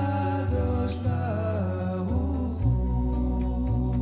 הקדוש ברוך הוא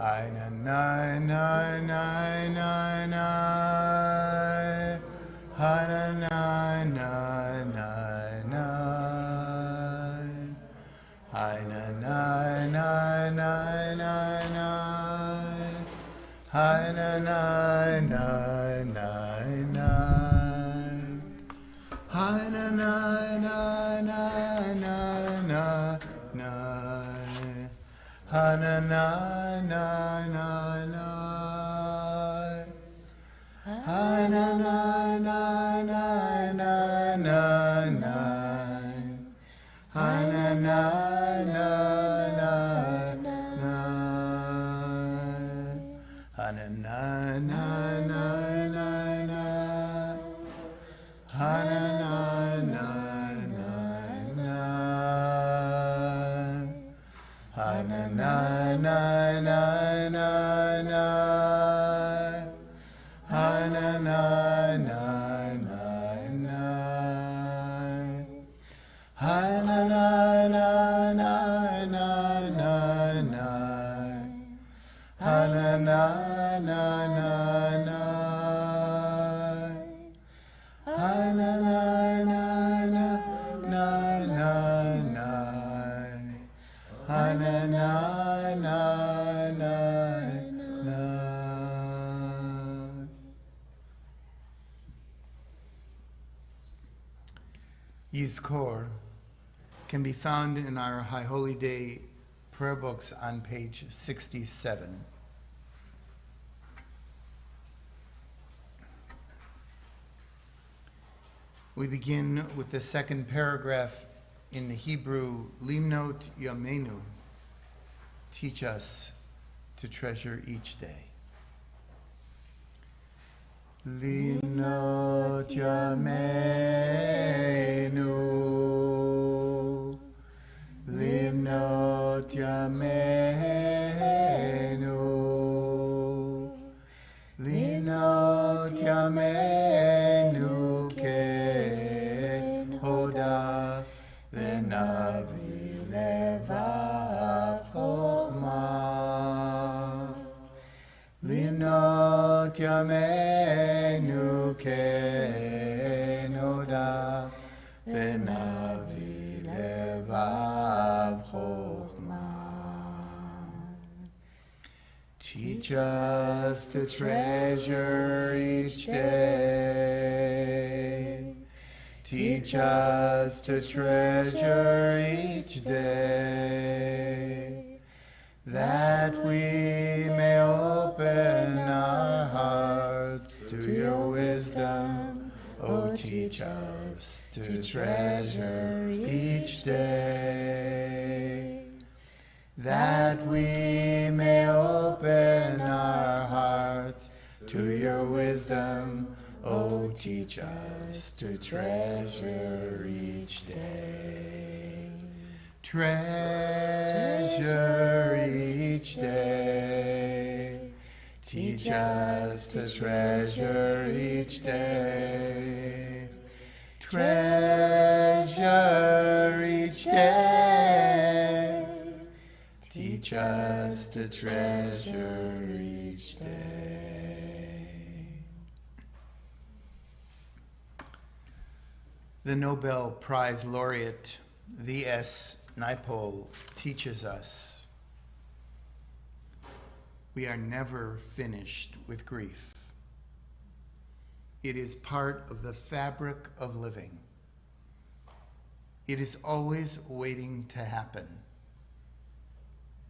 na na na na na na. Ha na na na na na. Ha na na na na na na. Ha na na na na na. Ha na na na na na na na. Ha na na na na na. Ha na na na na na na na. Ha na na na na na. Ha na na na na na na. Ha na na na na na. Ha na na na na na na. Ha na na na na na. Ha na na na na na na na. Ha na na na na na. Ha na na na na na na na. Ha na na na na na. Yizkor can be found in our High Holy Day prayer books on page 67. We begin with the second paragraph in the Hebrew, Limnot Yamenu, teach us to treasure each day. Limnot Yamenu, Limnot Yamenu, Limnot Yamenu Ken Hoda Venavi Levav Chochma. Limnot Yamenu Ken Hoda Venavi Levav Chochma. Teach us to treasure each day. Teach us to treasure each day, that we may open our hearts to your wisdom. Oh, teach us to treasure each day, that we may open our hearts to your wisdom. Oh, teach us to treasure each day. Treasure each day. Teach us to treasure each day. Treasure each day. Teach us to treasure each day. The Nobel Prize laureate V.S. Naipaul teaches us we are never finished with grief. It is part of the fabric of living. It is always waiting to happen.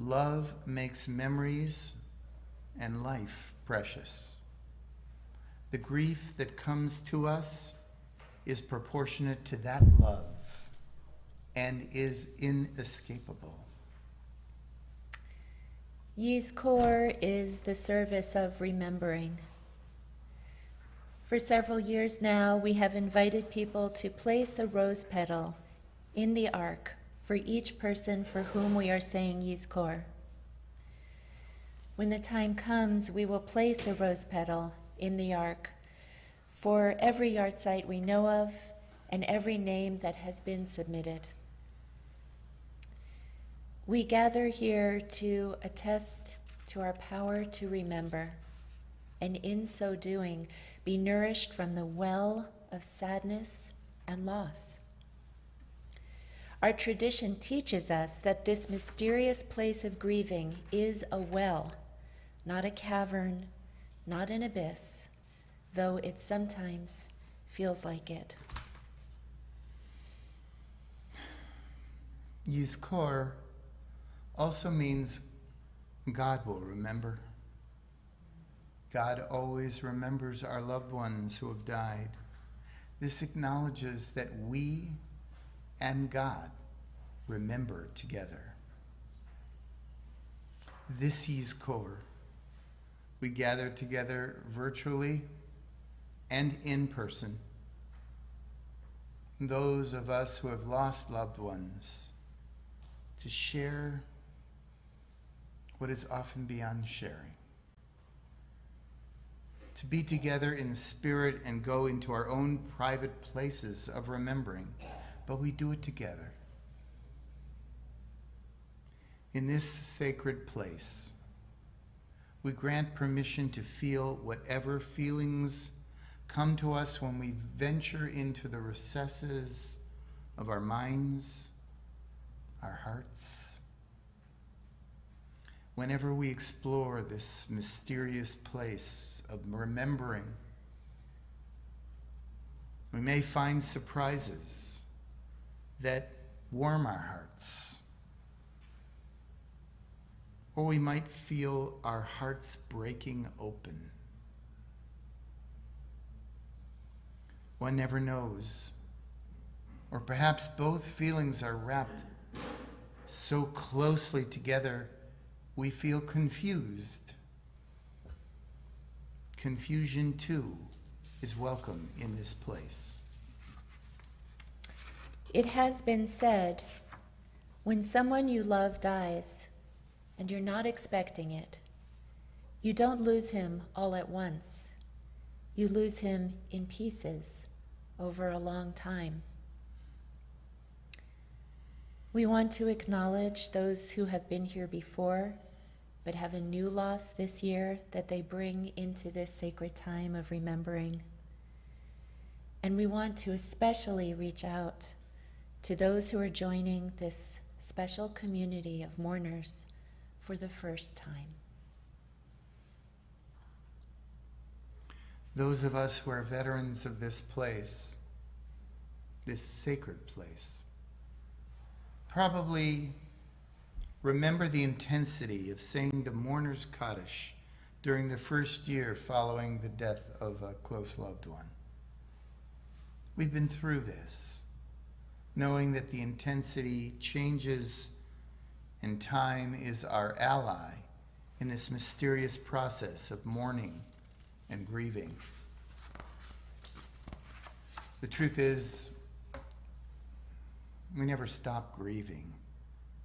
Love makes memories and life precious. The grief that comes to us is proportionate to that love and is inescapable. Yizkor is the service of remembering. For several years now, we have invited people to place a rose petal in the ark for each person for whom we are saying Yizkor. When the time comes, we will place a rose petal in the ark for every yahrzeit we know of and every name that has been submitted. We gather here to attest to our power to remember, and in so doing, be nourished from the well of sadness and loss. Our tradition teaches us that this mysterious place of grieving is a well, not a cavern, not an abyss, though it sometimes feels like it. Yizkor also means God will remember. God always remembers our loved ones who have died. This acknowledges that we and God remember together. This Yizkor, we gather together virtually and in person. Those of us who have lost loved ones, to share what is often beyond sharing. To be together in spirit and go into our own private places of remembering, but we do it together. In this sacred place, we grant permission to feel whatever feelings come to us when we venture into the recesses of our minds, our hearts. Whenever we explore this mysterious place of remembering, we may find surprises that warm our hearts, or we might feel our hearts breaking open. One never knows, or perhaps both feelings are wrapped so closely together we feel confused. Confusion, too, is welcome in this place. It has been said, when someone you love dies, and you're not expecting it, you don't lose him all at once. You lose him in pieces over a long time. We want to acknowledge those who have been here before, but have a new loss this year that they bring into this sacred time of remembering. And we want to especially reach out to those who are joining this special community of mourners for the first time. Those of us who are veterans of this place, this sacred place, probably remember the intensity of saying the mourner's Kaddish during the first year following the death of a close loved one. We've been through this, knowing that the intensity changes and time is our ally in this mysterious process of mourning and grieving. The truth is, we never stop grieving,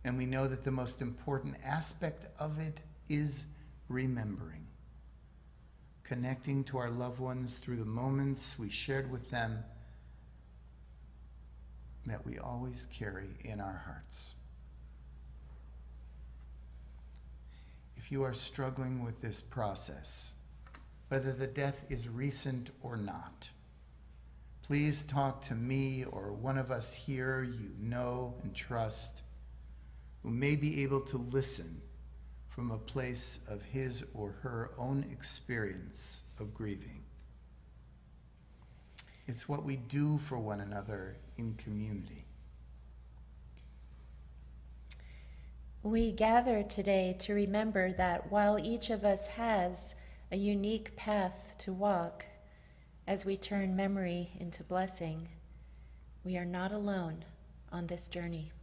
and we know that the most important aspect of it is remembering, connecting to our loved ones through the moments we shared with them that we always carry in our hearts. If you are struggling with this process, whether the death is recent or not, please talk to me or one of us here you know and trust, who may be able to listen from a place of his or her own experience of grieving. It's what we do for one another in community. We gather today to remember that while each of us has a unique path to walk as we turn memory into blessing, we are not alone on this journey.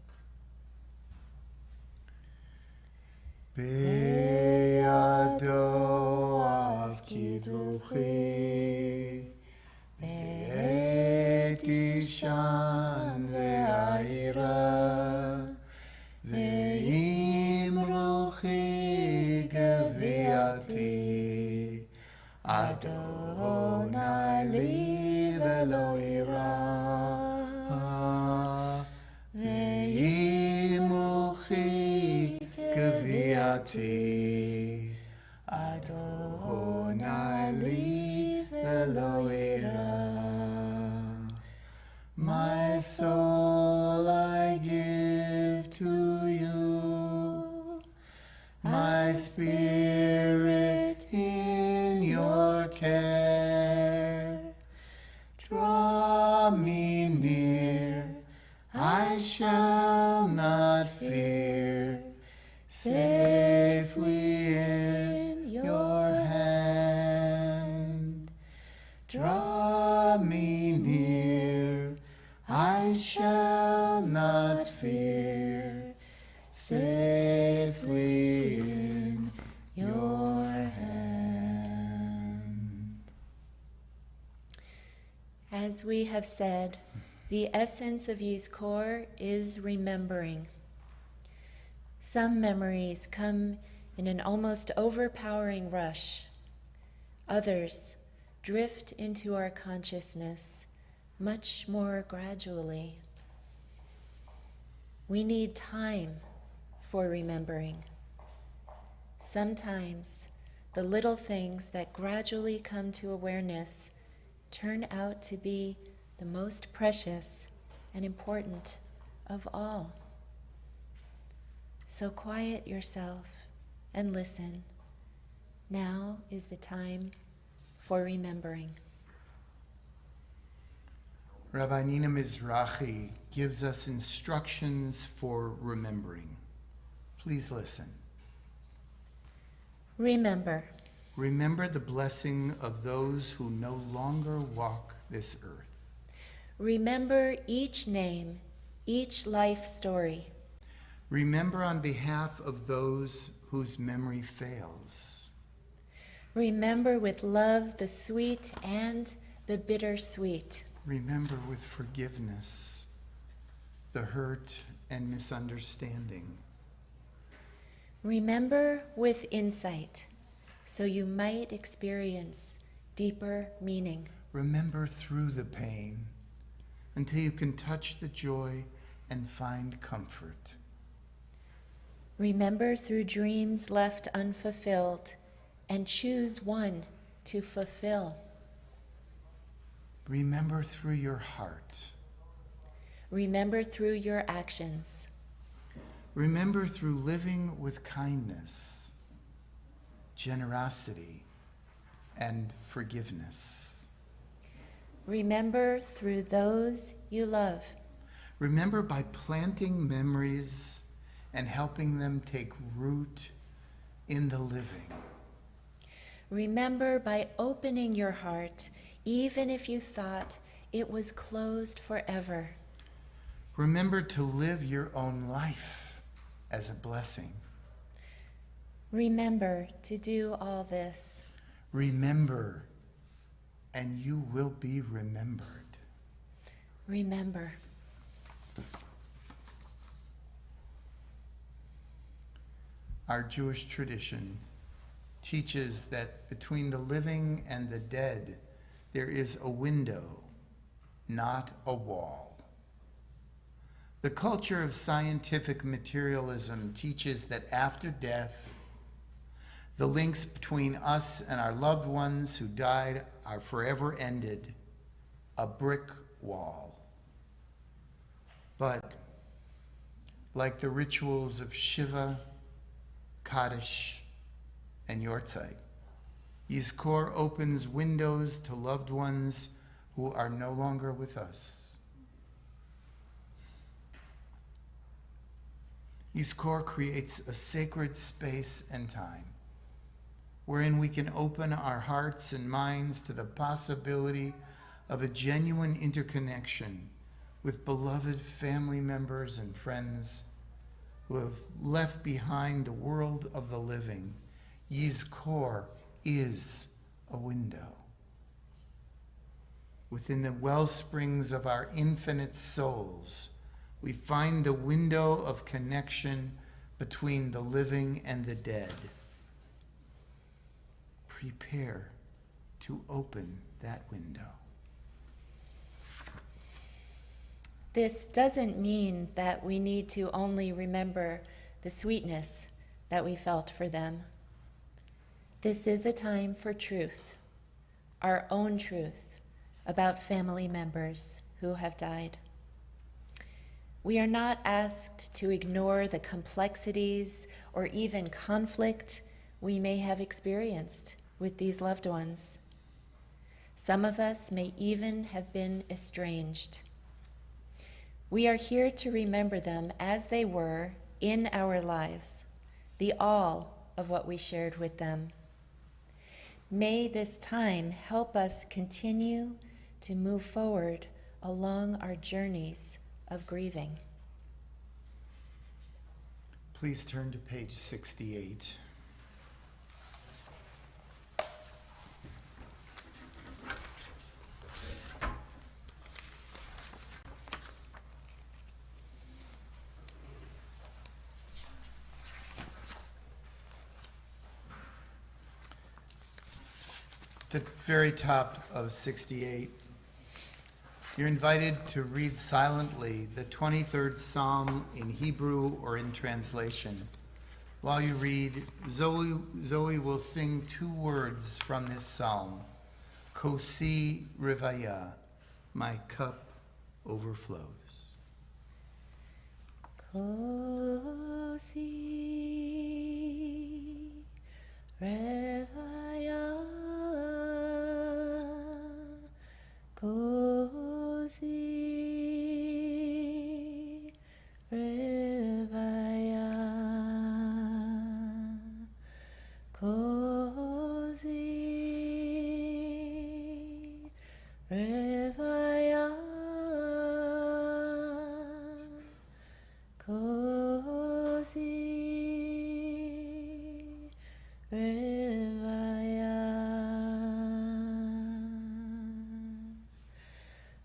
Be'ado av kidruchi, be'et ishan ve'aira, ve'im ruchi geviati, Adonai li ve'lo ira, ve'im ruchi geviati. soul I give to you, my spirit in your care. Draw me near, I shall not fear, safely in your hand. Draw me near, I shall not fear, safely in your hand. As we have said, the essence of Yizkor is remembering. Some memories come in an almost overpowering rush. Others drift into our consciousness much more gradually. We need time for remembering. Sometimes the little things that gradually come to awareness turn out to be the most precious and important of all. So quiet yourself and listen. Now is the time for remembering. Rabbi Nina Mizrahi gives us instructions for remembering. Please listen. Remember. Remember the blessing of those who no longer walk this earth. Remember each name, each life story. Remember on behalf of those whose memory fails. Remember with love the sweet and the bittersweet. Remember with forgiveness the hurt and misunderstanding. Remember with insight, so you might experience deeper meaning. Remember through the pain until you can touch the joy and find comfort. Remember through dreams left unfulfilled and choose one to fulfill. Remember through your heart. Remember through your actions. Remember through living with kindness, generosity, and forgiveness. Remember through those you love. Remember by planting memories and helping them take root in the living. Remember by opening your heart, even if you thought it was closed forever. Remember to live your own life as a blessing. Remember to do all this. Remember, and you will be remembered. Remember. Our Jewish tradition teaches that between the living and the dead, there is a window, not a wall. The culture of scientific materialism teaches that after death, the links between us and our loved ones who died are forever ended, a brick wall. But like the rituals of Shiva, Kaddish, and Yortzeit, Yizkor opens windows to loved ones who are no longer with us. Yizkor creates a sacred space and time wherein we can open our hearts and minds to the possibility of a genuine interconnection with beloved family members and friends who have left behind the world of the living. Yizkor is a window. Within the well springs of our infinite souls, we find a window of connection between the living and the dead. Prepare to open that window. This doesn't mean that we need to only remember the sweetness that we felt for them. This is a time for truth, our own truth about family members who have died. We are not asked to ignore the complexities or even conflict we may have experienced with these loved ones. Some of us may even have been estranged. We are here to remember them as they were in our lives, the all of what we shared with them. May this time help us continue to move forward along our journeys of grieving. Please turn to page 68. At the very top of 68, you're invited to read silently the 23rd Psalm in Hebrew or in translation. While you read, Zoe will sing 2 words from this psalm. Kosi rivaya, my cup overflows. Kosi rivaya, Kosi rivaya, Kosi rivaya, Kosi rivaya,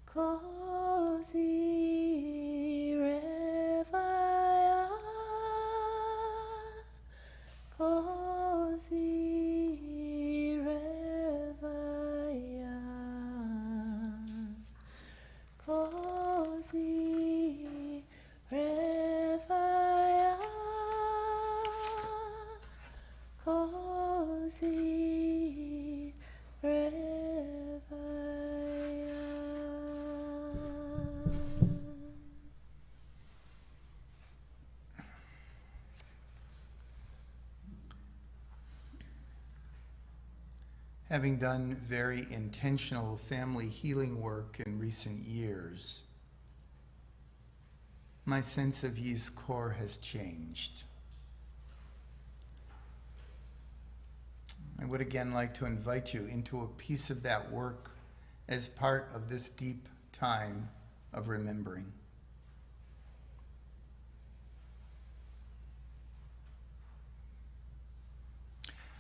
Kosi rivaya, Kosi rivaya, Kosi rivaya, Kosi rivaya. Having done very intentional family healing work in recent years, my sense of Yizkor has changed. I would again like to invite you into a piece of that work as part of this deep time of remembering.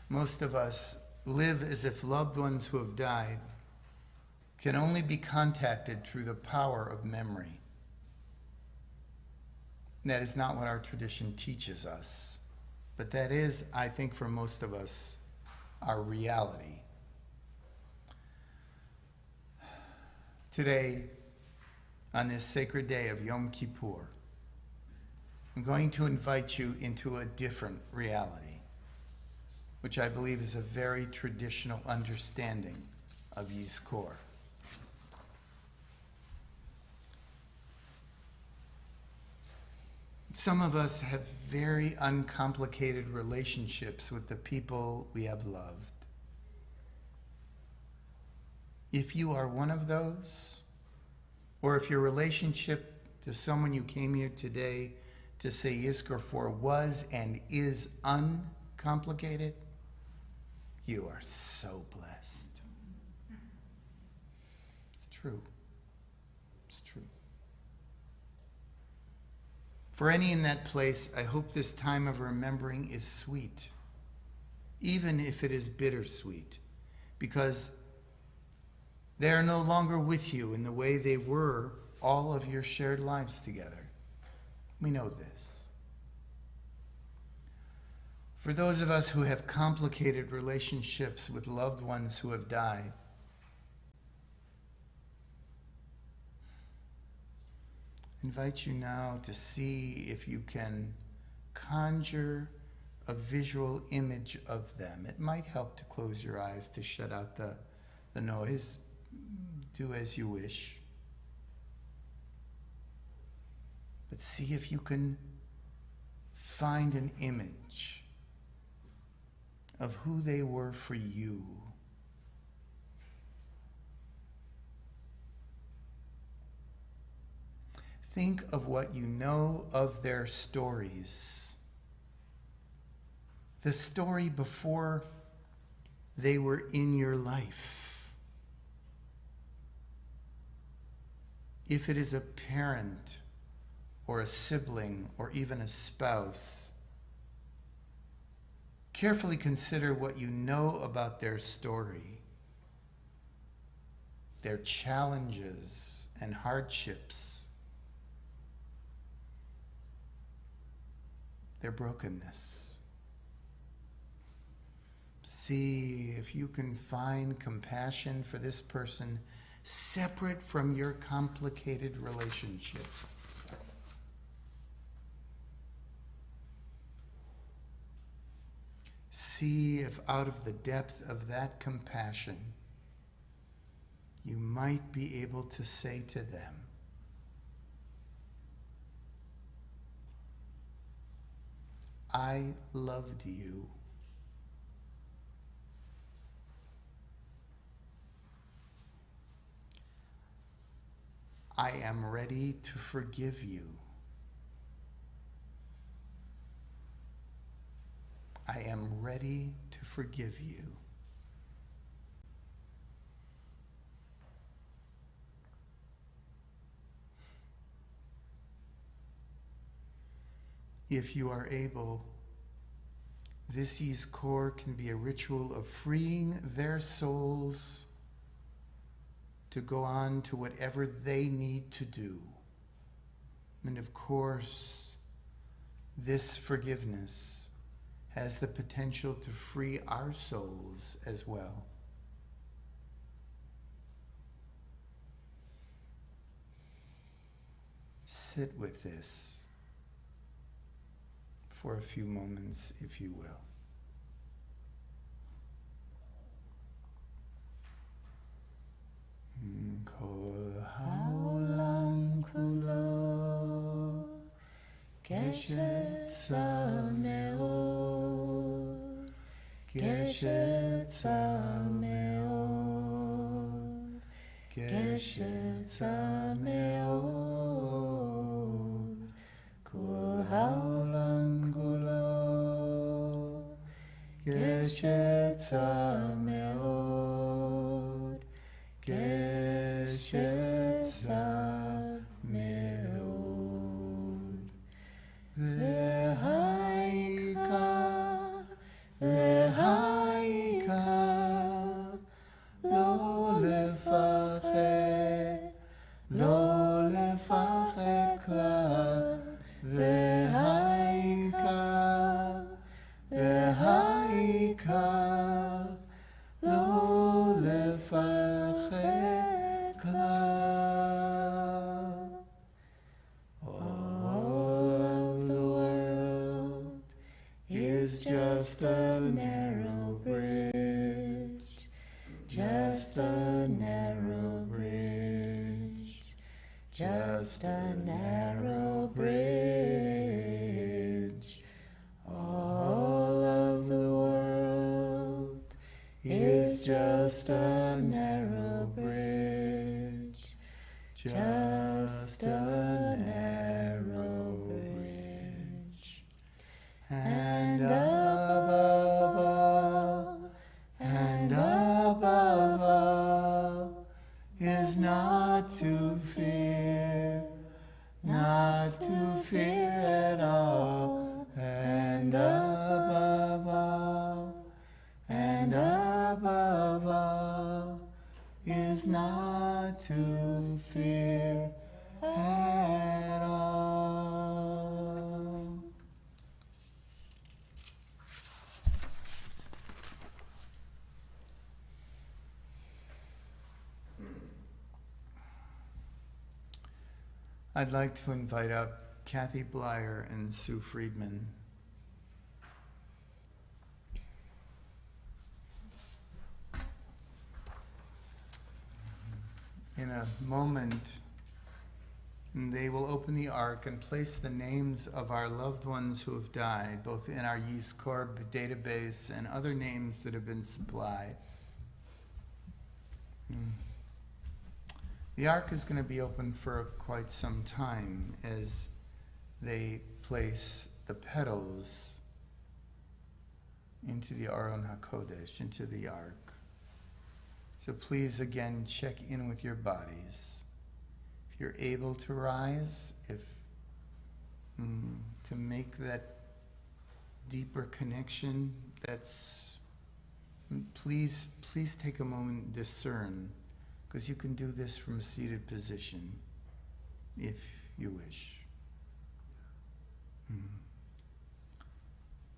Most of us live as if loved ones who have died can only be contacted through the power of memory. That is not what our tradition teaches us, but that is, I think, for most of us, our reality. Today, on this sacred day of Yom Kippur, I'm going to invite you into a different reality, which I believe is a very traditional understanding of Yizkor. Some of us have very uncomplicated relationships with the people we have loved. If you are one of those, or if your relationship to someone you came here today to say Yizkor for was and is uncomplicated, you are so blessed. It's true. It's true. For any in that place, I hope this time of remembering is sweet, even if it is bittersweet, because they are no longer with you in the way they were all of your shared lives together. We know this. For those of us who have complicated relationships with loved ones who have died, I invite you now to see if you can conjure a visual image of them. It might help to close your eyes to shut out the noise. Do as you wish. but see if you can find an image of who they were for you. Think of what you know of their stories. The story before they were in your life. If it is a parent or a sibling or even a spouse, carefully consider what you know about their story, their challenges and hardships, their brokenness. See if you can find compassion for this person separate from your complicated relationship. See if out of the depth of that compassion, you might be able to say to them, I loved you. I am ready to forgive you. I am ready to forgive you. If you are able, this Yizkor can be a ritual of freeing their souls to go on to whatever they need to do. And of course, this forgiveness has the potential to free our souls as well. Sit with this for a few moments, if you will. Kol haolam kulo geshet sameod, geshet sameod, geshet sameod. Kol haolam kulo geshet sameod, geshet sameod. Vehaika, vehaika, lo lefachet, lo lefachet klal. Vehaika, vehaika, lo lefachet klal. All of the world is just a narrow bridge, just a narrow bridge, just a narrow bridge. All of the world is just a narrow bridge, just a narrow bridge. And above all, is not to fear, not to fear at all. And above all, is not to fear at all. I'd like to invite up Kathy Blyer and Sue Friedman. In a moment And they will open the ark and place the names of our loved ones who have died, both in our Yizkor database and other names that have been supplied. The ark is going to be open for quite some time as they place the petals into the Aron HaKodesh, into the ark. So please, again, check in with your bodies. If you're able to rise, to make that deeper connection, please take a moment and discern, because you can do this from a seated position, if you wish.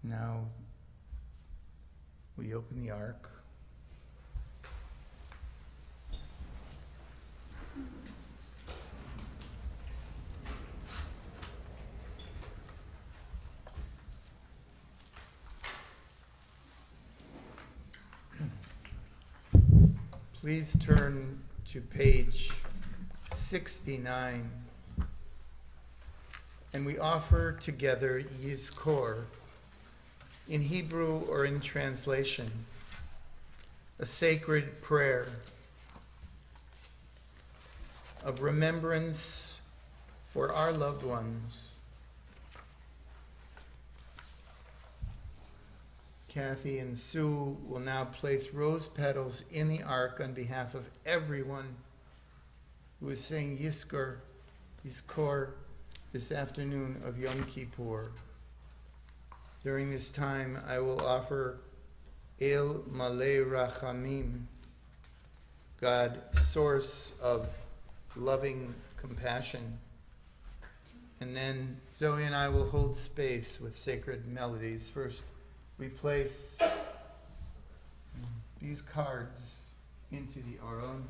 Now, we open the ark. Please turn to page 69, and we offer together Yizkor, in Hebrew or in translation, a sacred prayer of remembrance for our loved ones. Kathy and Sue will now place rose petals in the ark on behalf of everyone who is saying Yizkor this afternoon of Yom Kippur. During this time, I will offer El Malei Rachamim, God, source of loving compassion. And then Zoe and I will hold space with sacred melodies. First, we place these cards into the Aron.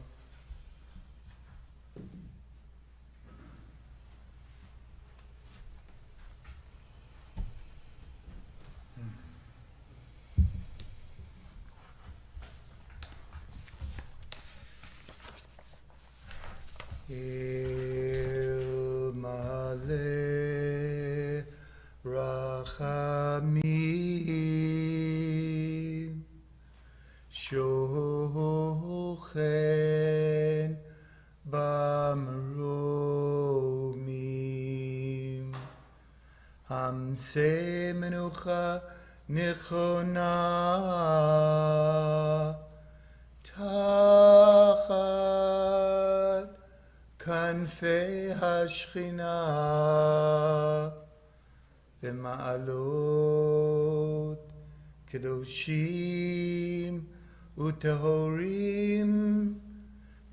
El Malei Rachamim Shochen Bamromim Hamse Menucha Nechona Tachat Kanfei Hashchina B'ma'alot Kedoshim Utehorim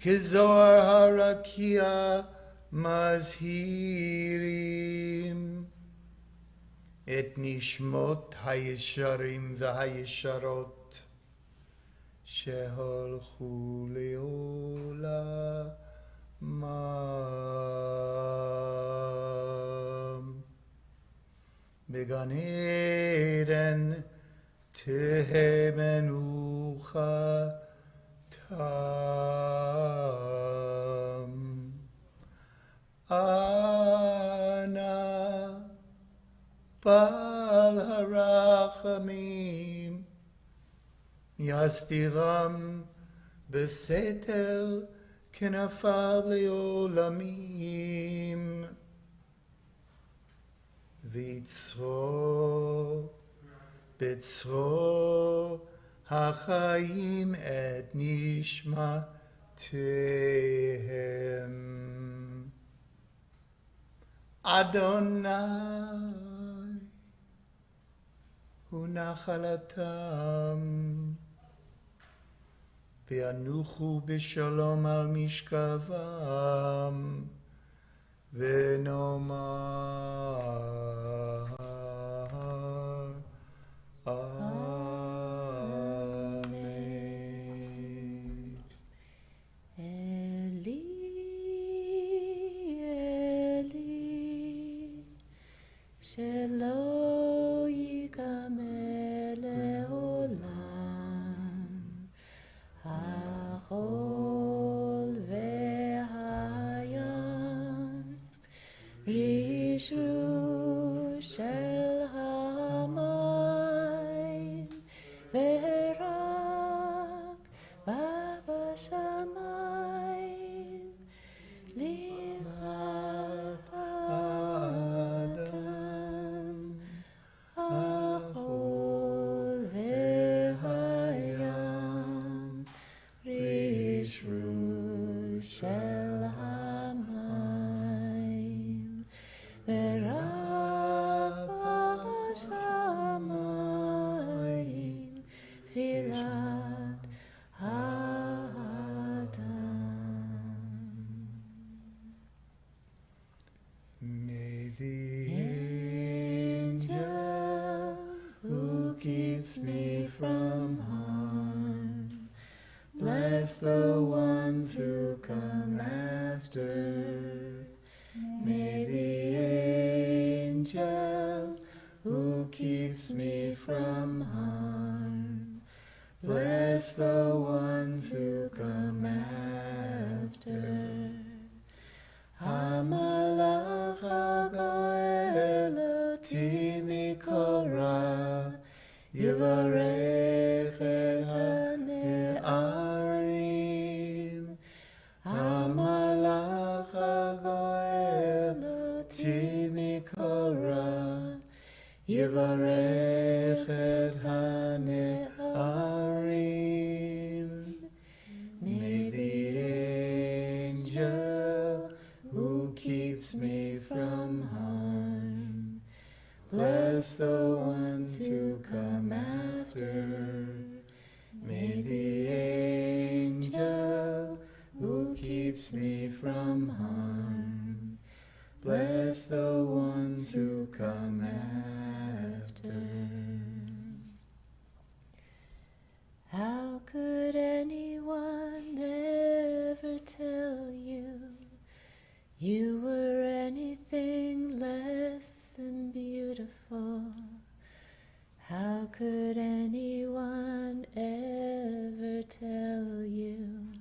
Kezohar Harakia Mazhirim Et Nishmot Hayesharim V'Hayesharot Sheholchu Leolam Began Eden Tehemenucha Tam Ana Bal Harachamim Yastiram Beseter Kenafav Leolamim Vitzro Betzro Hachaim Et Nishmatehem Adonai Unachalatam Ve'anuchu b'shalom al mishkavam Ve'nomar Amen. Eli, Eli, Shelo yigamer leolam, Hachol ve'hayam, Bless the ones who come after. May the angel who keeps me from harm bless the ones who come after. Hamalach hagoel oti mikol ra, yivarech et hane'arim. Hamalach hagoel oti mikol ra, yivarech et hane'arim. May the angel who keeps me from harm bless the ones who come after. May the angel who keeps me from harm bless the ones who come after. How could anyone ever tell you you were anything less than beautiful? How could anyone ever tell you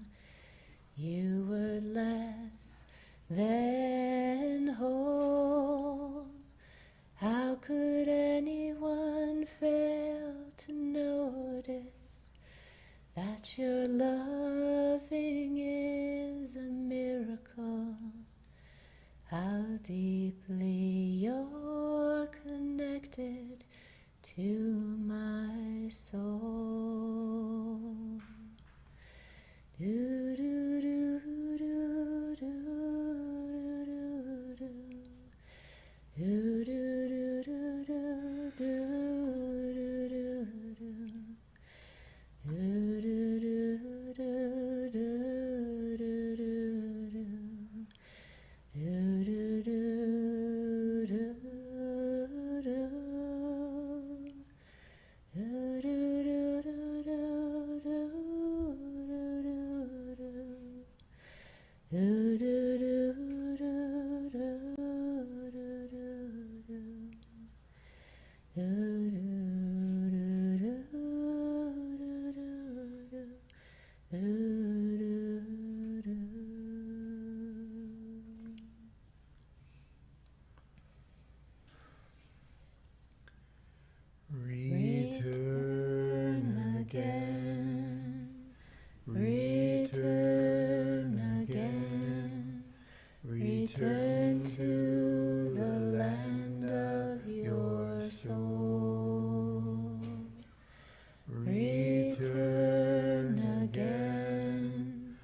you were less than whole? How could anyone fail to notice that your loving is a miracle? How deeply you're connected to my soul. Do do do do do do do do do do do do Return to the land of your soul. Return again.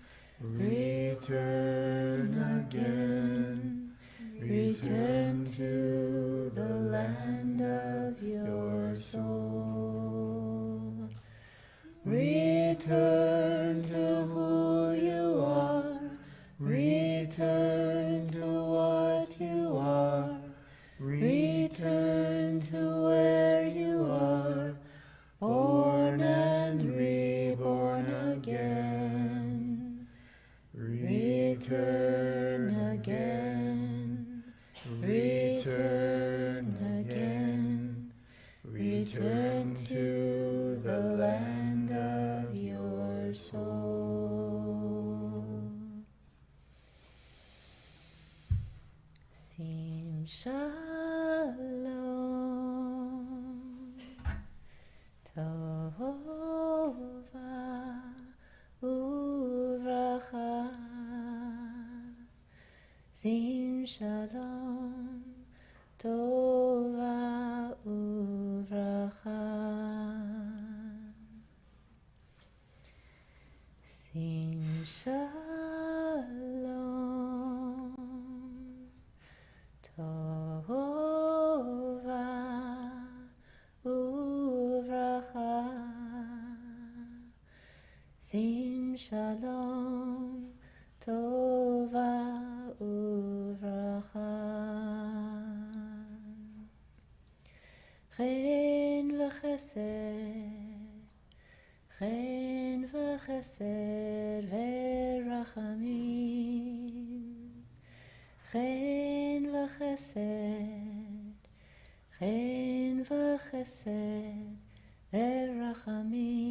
Return again. Return to the land of your soul. Return to who you are. Return to what you are. Return to where you are, born and reborn again. Return again. Return again. Return to the land of your soul. Sim shalom, tova uvracha. Sim shalom, tova uvracha. Sim shalom, tova uvracha. Sim shalom, tova uvracha. Chen v'chesed, Chen v'chesed v'rachamim, chen v'chesed, chen v'chesed v'rachamim,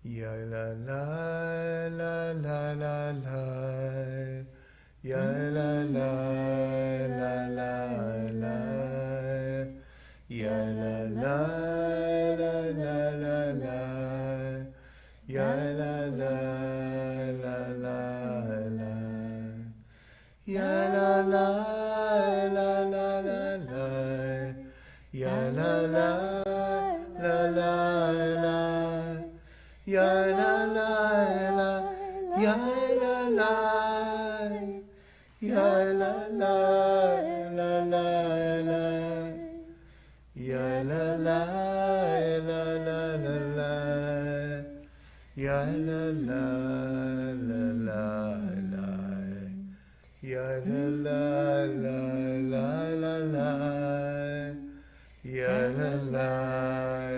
Ya la la la la la la. Ya la la la la la. Ya la la la la la la. Ya la la la la la. Ya la la la la la la. Ya la la la la la. Ya la la la. Ya la la. Ya la la la la la. Ya la la la la la la. Ya la la la la la. Ya la la la la la la. Ya la la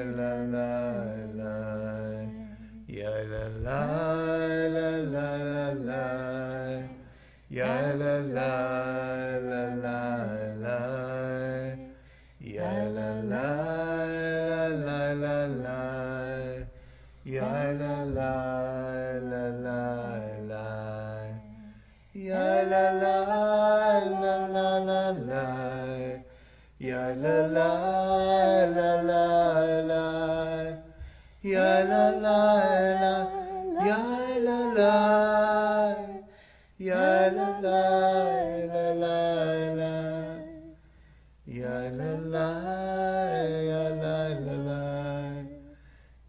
la la la. Ya la la la la la. Ya la la la la la. Ya la la la la la. Ya la la la la la. Ya la la la la la la. Ya la la la la la. Ya la la la. Ya la la. Ya la la la la la. Ya la la ya la la la.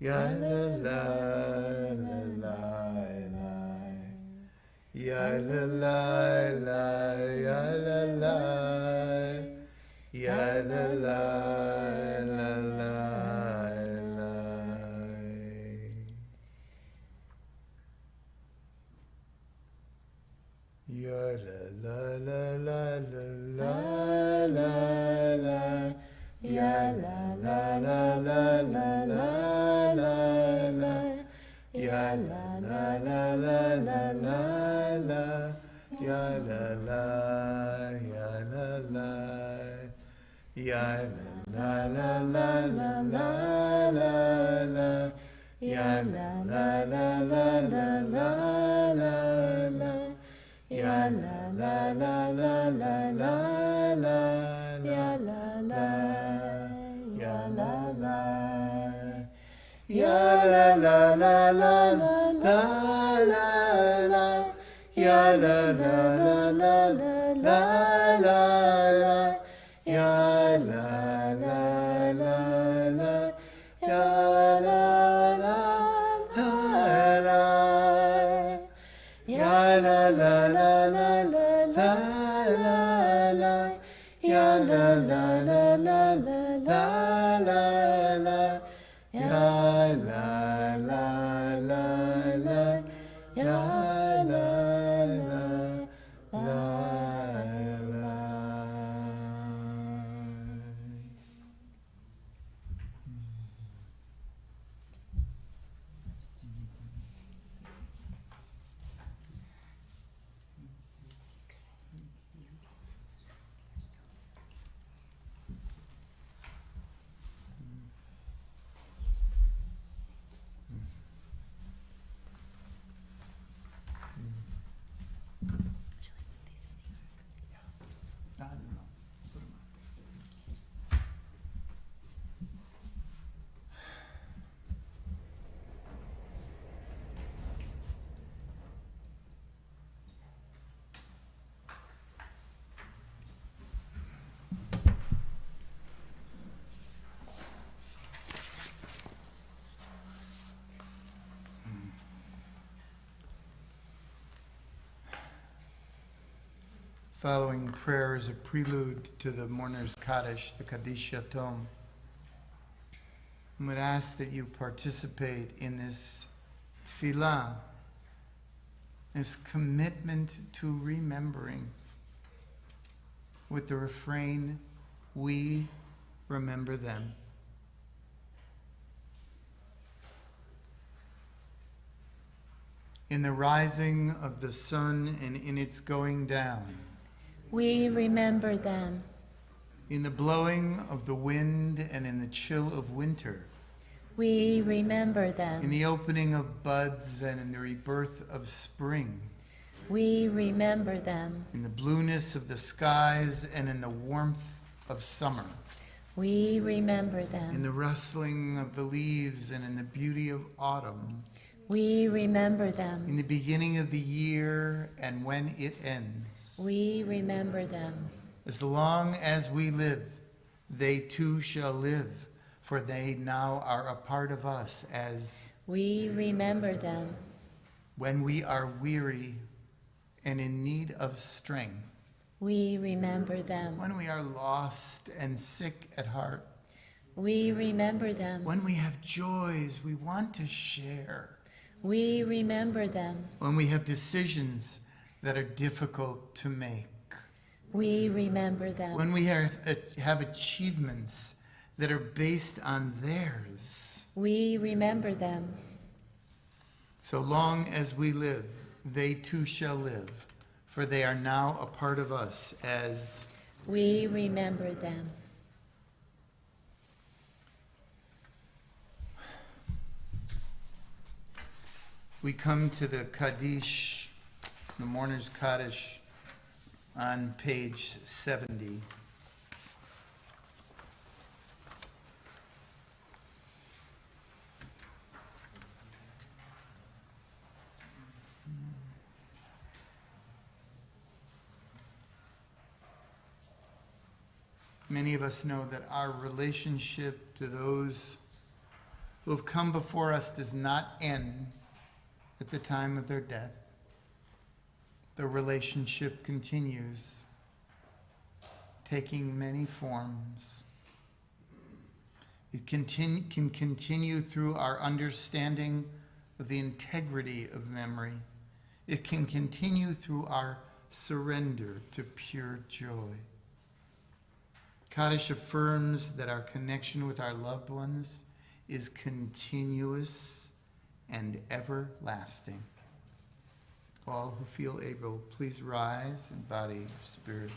Ya la la la la la. Ya la la la ya la la. Ya la la la la la. Ya la la la la la la la la. Ya la la la la la la la la. Ya la la la la la la la. Ya la la ya la la. Ya la la la la la la la. Ya la la la la la la la. Ya la la la la la la la. Ya la la ya la la. Ya la la la la la la la. Ya la la la la la la la. Ya la la la la. Ya la la la la. Ya la la la la la la la. Ya la la la la la la la. Ya la la la la. Ya la la la la. Following prayer is a prelude to the mourner's Kaddish, the Kaddish Yatom. I would ask that you participate in this tefillah, this commitment to remembering, with the refrain, we remember them. In the rising of the sun and in its going down, we remember them. in the blowing of the wind and in the chill of winter, We remember them. In the opening of buds and in the rebirth of spring. We remember them. In the blueness of the skies and in the warmth of summer. We remember In them. the rustling of the leaves and in the beauty of autumn. We remember them. In the beginning of the year and when it ends. We remember them. As long as we live, they too shall live, for they now are a part of us as We remember them. when we are weary and in need of strength, We remember them. when we are lost and sick at heart, We remember them. when we have joys we want to share, We remember them. when we have decisions that are difficult to make, We remember them. when we have achievements that are based on theirs. We remember them. So long as we live, they too shall live, for they are now a part of us as We remember them. we come to the Kaddish, the Mourner's Kaddish, on page 70. Many of us know that our relationship to those who have come before us does not end at the time of their death. The relationship continues, taking many forms. It can continue through our understanding of the integrity of memory. It can continue through our surrender to pure joy. Kaddish affirms that our connection with our loved ones is continuous and everlasting. All who feel able, please rise in body and spirit.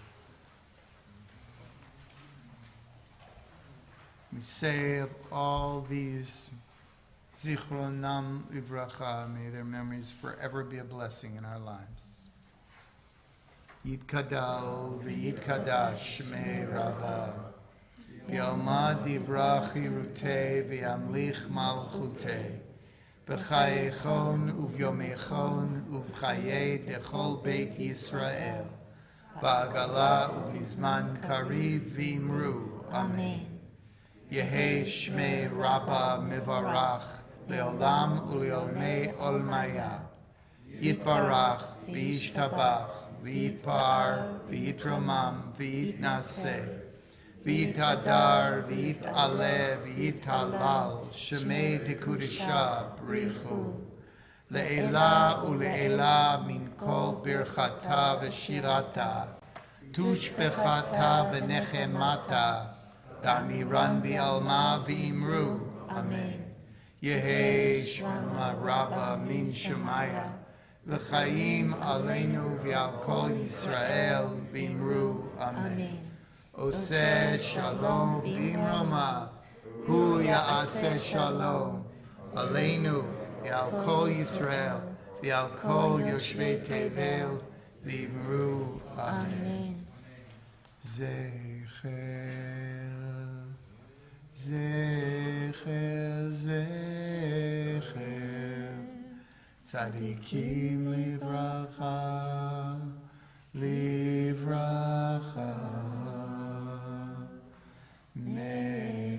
We say of all these, Zichronam Ivracha, may their memories forever be a blessing in our lives. Yitkadal v'yitkadash shmei Rabbi, v'yalmad divrach chirutei v'yamlich malchutei, b'chayechon uvyomechon uv'chayei dechol beit Yisrael, ba'agala uv'izman kariv v'imru. Amen. Yehei shmei Rabba mivarach leolam uleomei olmaya, yitbarach v'yishtabach, v'yitpar, v'yitromam, v'yitnaseh, v'yitadar, v'yit'aleh, v'yit'halal, shemei dekudisha brichu, le'ela ule'ela min kol birchata v'shirata, tushbechata v'nechemata, damiran bi'alma v'imru. Amen. Yehei shema Rabba min shemaya, V'chaim aleinu v'al kol Yisrael v'imru. Amen. Oseh shalom b'imroma, hu ya'aseh shalom aleinu v'al kol Yisrael v'al kol yoshvei tevel v'imru. Amen. Zecher, zecher, zecher, Tzadikim livracha, livracha, me,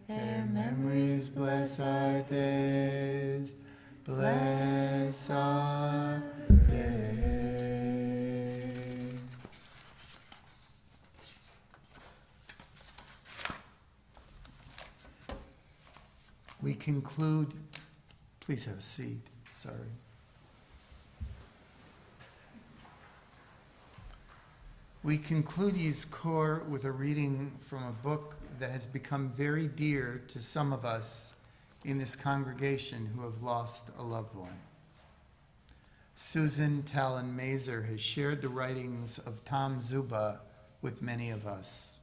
their memories bless our days, bless our days. We conclude, please have a seat, sorry. We conclude Yizkor with a reading from a book that has become very dear to some of us in this congregation who have lost a loved one. Susan Talon Mazer has shared the writings of Tom Zuba with many of us.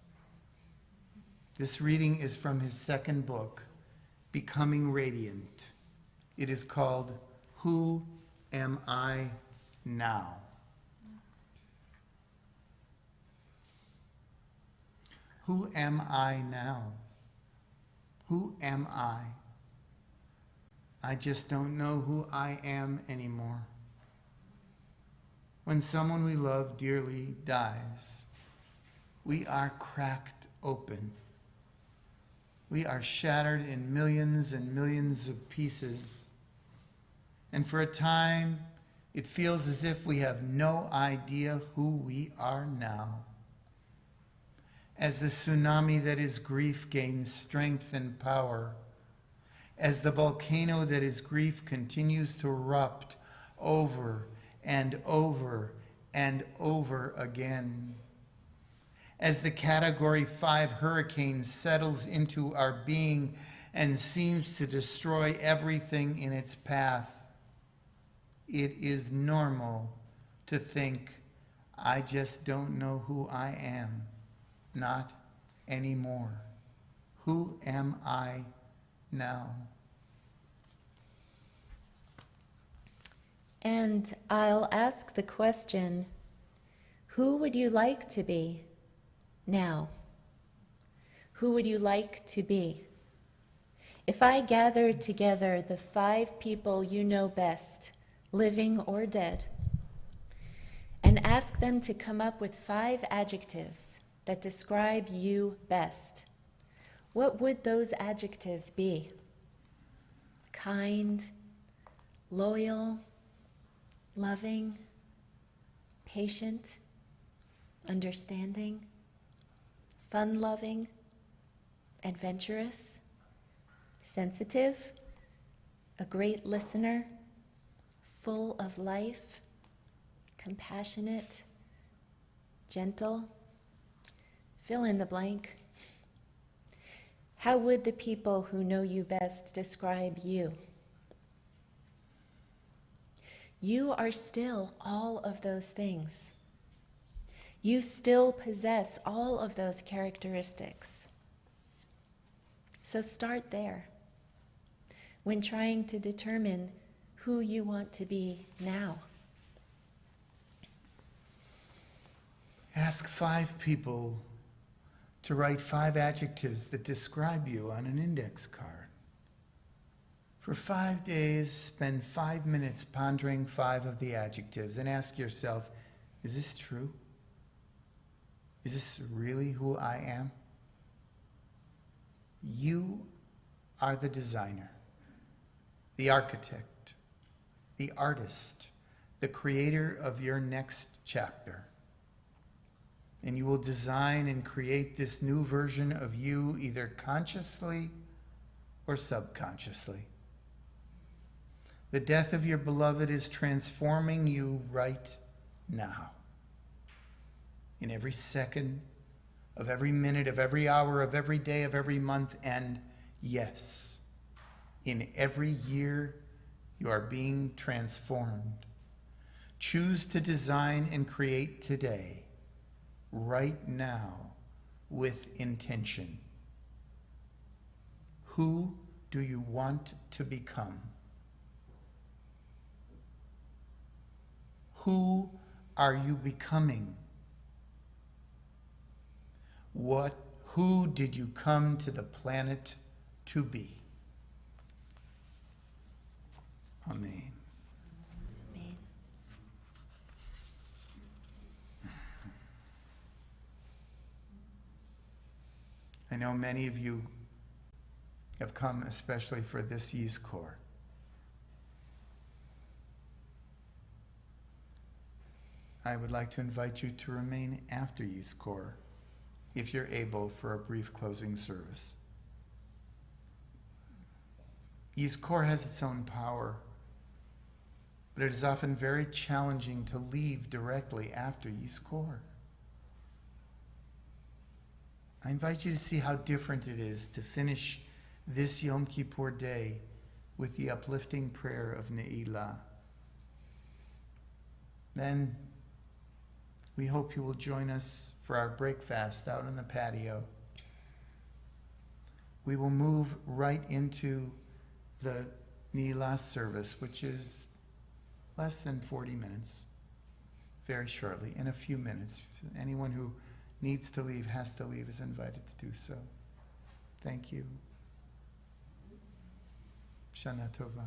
This reading is from his second book, Becoming Radiant. It is called, Who Am I Now? Who am I now? Who am I? I just don't know who I am anymore. When someone we love dearly dies, we are cracked open. We are shattered in millions and millions of pieces. And for a time, it feels as if we have no idea who we are now. As the tsunami that is grief gains strength and power, as the volcano that is grief continues to erupt over and over and over again, as the Category 5 hurricane settles into our being and seems to destroy everything in its path, it is normal to think, I just don't know who I am. Not anymore. Who am I now? And I'll ask the question, who would you like to be now? Who would you like to be? If I gathered together the 5 people you know best, living or dead, and asked them to come up with 5 adjectives that describe you best, what would those adjectives be? Kind, loyal, loving, patient, understanding, fun-loving, adventurous, sensitive, a great listener, full of life, compassionate, gentle. Fill in the blank. How would the people who know you best describe you? You are still all of those things. You still possess all of those characteristics. So start there when trying to determine who you want to be now. Ask 5 people to write 5 adjectives that describe you on an index card. For 5 days, spend 5 minutes pondering 5 of the adjectives and ask yourself, is this true? Is this really who I am? You are the designer, the architect, the artist, the creator of your next chapter. And you will design and create this new version of you either consciously or subconsciously. The death of your beloved is transforming you right now. In every second of every minute of every hour of every day of every month, and yes, in every year you are being transformed. Choose to design and create today, right now, with intention. Who do you want to become? Who are you becoming? Who did you come to the planet to be? Amen. Amen. I know many of you have come especially for this Yizkor. I would like to invite you to remain after Yizkor, if you're able, for a brief closing service. Yizkor has its own power, but it is often very challenging to leave directly after Yizkor. I invite you to see how different it is to finish this Yom Kippur day with the uplifting prayer of Neilah. Then We hope you will join us for our break fast out in the patio. We will move right into the Neilah service, which is less than 40 minutes, very shortly, in a few minutes. Anyone who needs to leave, has to leave, is invited to do so. Thank you. Shana Tova.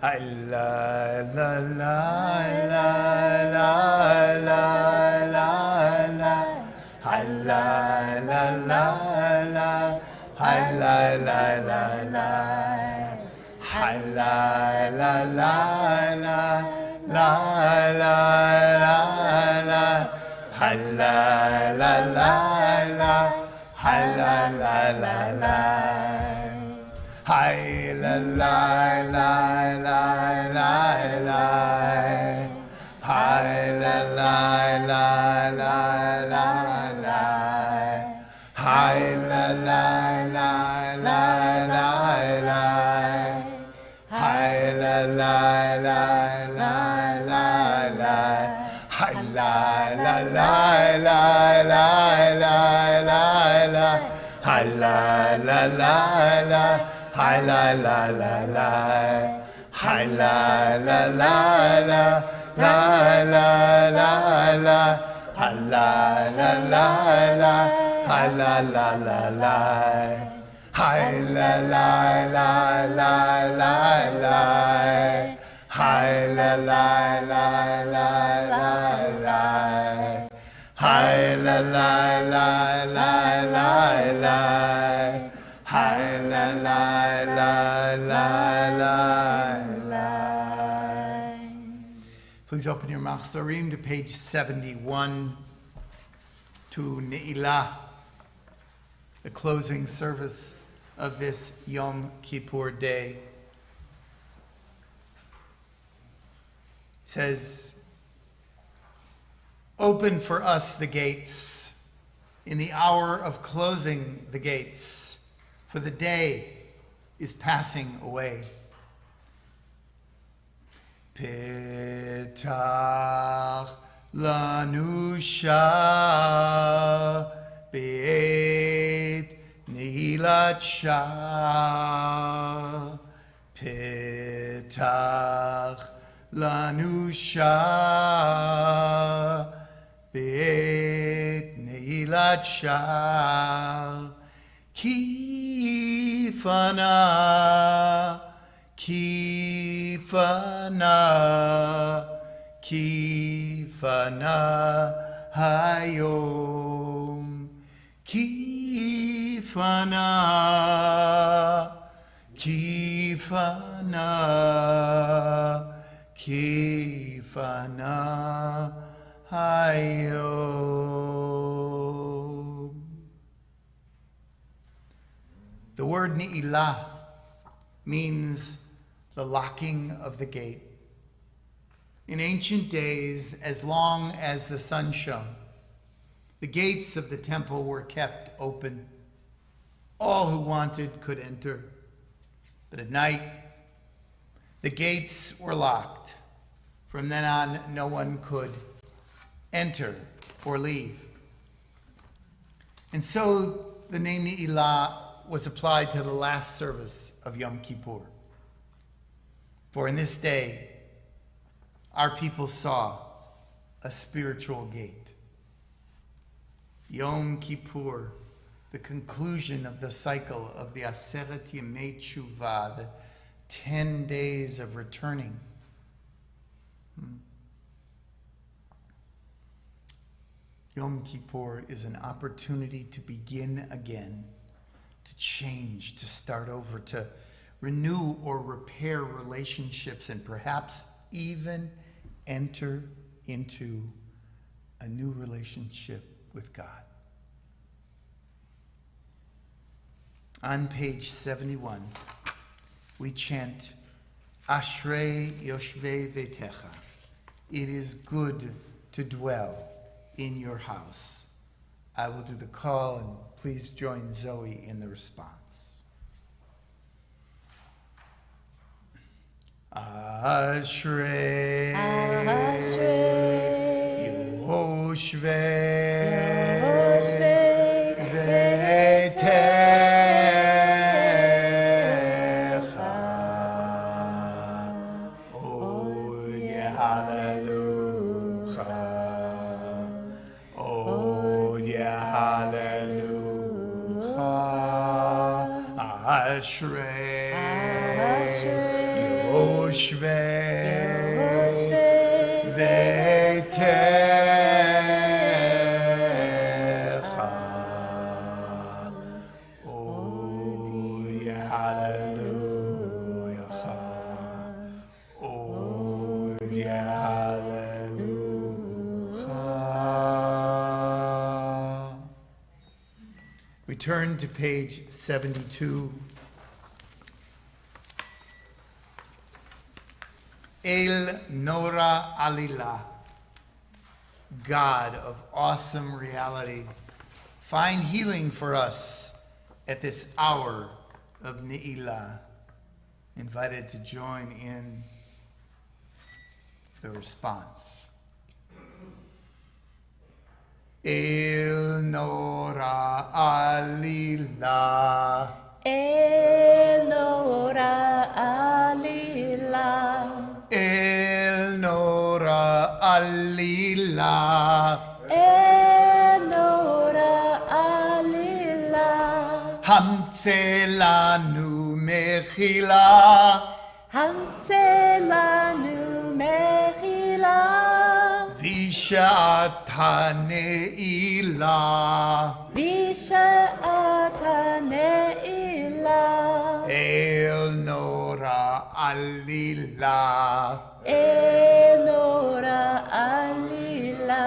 La la la la la la la la la. La la la la. La la la la. La la la la. La la la la. La la la la. La la la la. Hi la la la la la la. Hi la la la la la la. Hi la la la la la la. Hi la la la la la la. Hi la la la la la la la. Hi la la la la. Hi la la la la. Hi la la la la. La la la la. Hi la la la la. Hi la la la la. Hi la la la la la la. Hi la la la la la la. Hi la la la la la la. Hi la la la la la. Please open your Machzorim to page 71 to Neilah, the closing service of this Yom Kippur day. It says, "Open for us the gates in the hour of closing the gates, for the day is passing away. Petach lanu shah be'et Neilat shah. Petach lanu shah be'et Neilat shah. Kifana, kifana, kifana hayom. Kifana, kifana, kifana hayom." The word Neilah means the locking of the gate. In ancient days, as long as the sun shone, the gates of the temple were kept open. All who wanted could enter. But at night, the gates were locked. From then on, no one could enter or leave. And so the name Neilah was applied to the last service of Yom Kippur. For in this day, our people saw a spiritual gate. Yom Kippur, the conclusion of the cycle of the Aseret Yemei Tshuva, the 10 days of returning. Yom Kippur is an opportunity to begin again, to change, to start over, to renew or repair relationships, and perhaps even enter into a new relationship with God. On page 71, we chant, Ashrei Yoshvei Vetecha. It is good to dwell in your house. I will do the call, and please join Zoe in the response. Ashrei Yoshvei Vetecha. Oh, yeah, hallelujah. Oh, yeah, hallelujah. Ashrei Yoshvei Veitecha. Oria hallelujah. Oria hallelujah. We turn to page 72. El Nora Alila, God of awesome reality, find healing for us at this hour of Neilah. Invited to join in the response. El Nora Alila, El Nora Alila, El Nora Alila, El Nora Alila, Hamtzelanu Mechila, Hamtzelanu Mechila, Vishata Neilah, Visha'ata Neilah, El Nora Alila, El Nora Alila,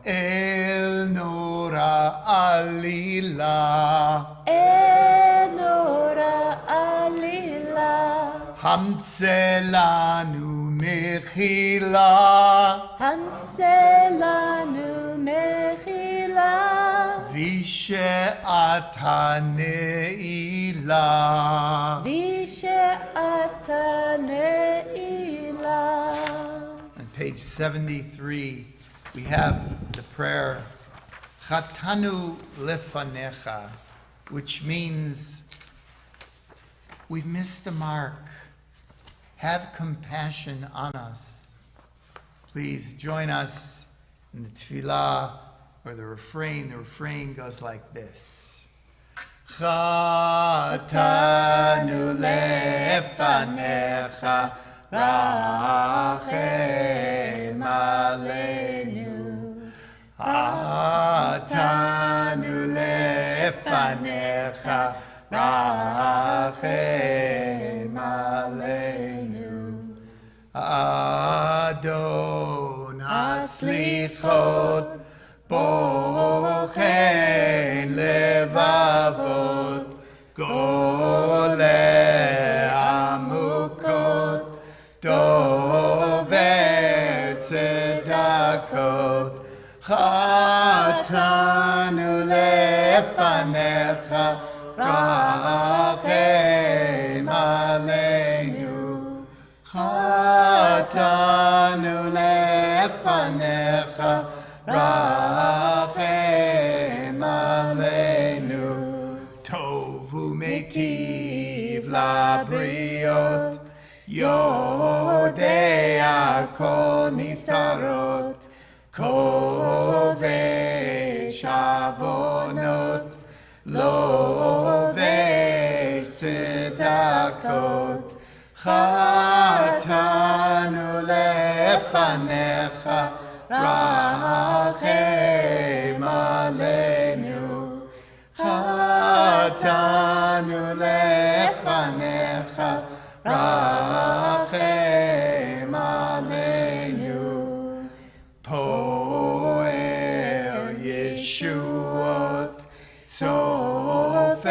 El Nora Alila, El Nora Alila, Hamtzelanu Mechila, Hamtzelanu Mechila, Vishe'ata Neilah. Vishe'ata Neilah. On page 73, we have the prayer, Chatanu Lefanecha, which means we've missed the mark. Have compassion on us. Please join us in the tefillah or the refrain. The refrain goes like this. Chatanu lefanecha rachem aleinu. Chatanu lefanecha rachem aleinu. Adon aslichot bochen levavot gole amukot dover tzedakot chatanu lefanecha rachem aleinu. Chatanu lefanecha rachem aleinu. Tovu metiv labriot yodea kol nistarot kovesh avonot lovesh tzedakot. Chatanu lefanecha rachem aleinu. Chatanu lefanecha rachem aleinu. Poel Yeshuot Tzofer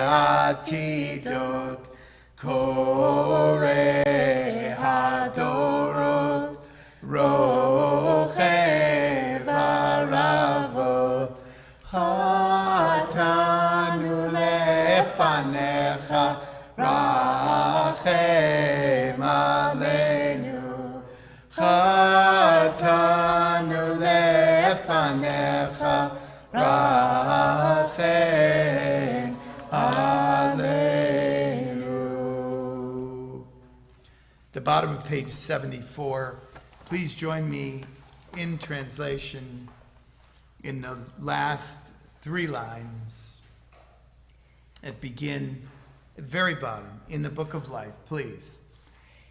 Atidot Kore Hadorot Rochev Haravot Chatanu lefanecha rachem aleinu. Chatanu lefanecha rachem aleinu. The bottom of page 74. Please join me in translation in the last 3 lines that begin at the very bottom, in the book of life, please.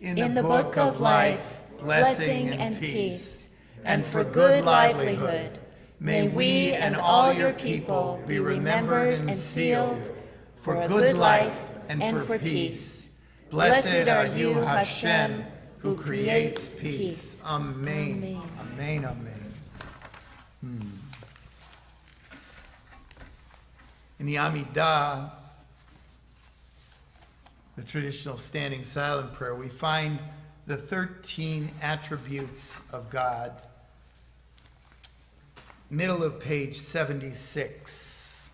In the book of life, blessing and peace, and for good livelihood, may we and all your people be remembered and sealed for good life and for peace. Blessed are you, Hashem, who creates peace. Amen. Amen. Amen. In the Amidah, the traditional standing silent prayer, we find the 13 attributes of God. Middle of page 76.